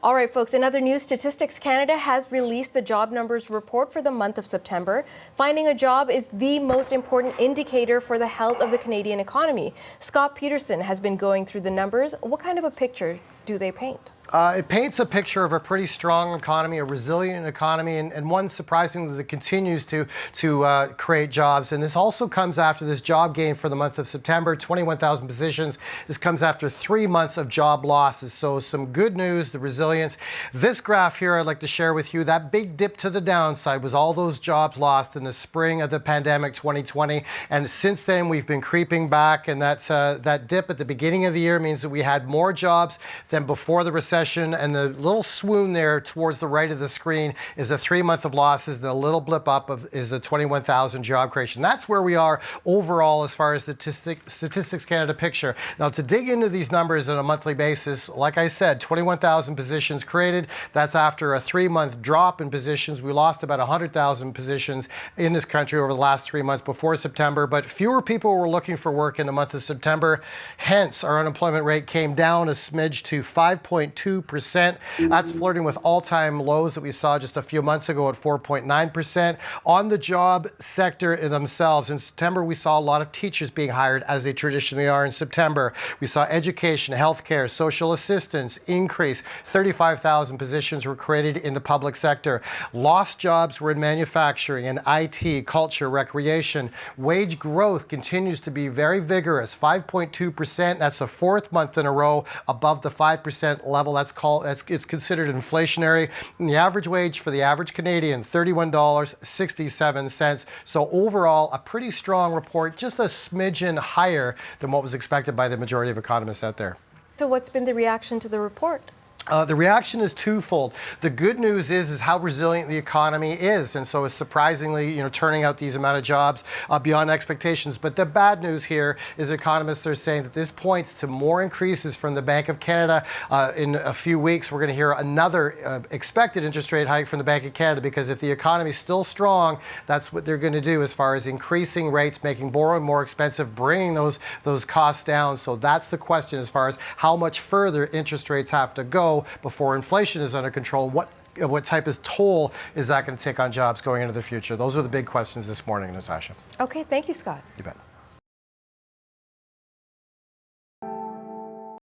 All right, folks, in other news, Statistics Canada has released the job numbers report for the month of September. Finding a job is the most important indicator for the health of the Canadian economy. Scott Peterson has been going through the numbers. What kind of a picture do they paint? It paints a picture of a pretty strong economy, a resilient economy, and one surprisingly that continues to create jobs. And this also comes after this job gain for the month of September, 21,000 positions. This comes after 3 months of job losses. So some good news, the resilience. This graph here I'd like to share with you, that big dip to the downside was all those jobs lost in the spring of the pandemic 2020. And since then, we've been creeping back. And that dip at the beginning of the year means that we had more jobs than before the recession. And the little swoon there towards the right of the screen is the 3 month of losses. The little blip up is the 21,000 job creation. That's where we are overall as far as the Statistics Canada picture. Now, to dig into these numbers on a monthly basis, like I said, 21,000 positions created. That's after a 3 month drop in positions. We lost about 100,000 positions in this country over the last 3 months before September, but fewer people were looking for work in the month of September. Hence, our unemployment rate came down a smidge to 5.2%. That's flirting with all-time lows that we saw just a few months ago at 4.9%. On the job sector themselves, in September, we saw a lot of teachers being hired, as they traditionally are in September. We saw education, healthcare, social assistance increase. 35,000 positions were created in the public sector. Lost jobs were in manufacturing and IT, culture, recreation. Wage growth continues to be very vigorous, 5.2%. That's the fourth month in a row above the 5% level. It's considered inflationary. And the average wage for the average Canadian, $31.67. So overall, a pretty strong report, just a smidgen higher than what was expected by the majority of economists out there. So what's been the reaction to the report? The reaction is twofold. The good news is how resilient the economy is, and so it's surprisingly, turning out these amount of jobs beyond expectations. But the bad news here is economists are saying that this points to more increases from the Bank of Canada. In a few weeks, we're going to hear another expected interest rate hike from the Bank of Canada, because if the economy is still strong, that's what they're going to do as far as increasing rates, making borrowing more expensive, bringing those costs down. So that's the question as far as how much further interest rates have to go before inflation is under control. What type of toll is that going to take on jobs going into the future? Those are the big questions this morning, Natasha. Okay, thank you, Scott. You bet.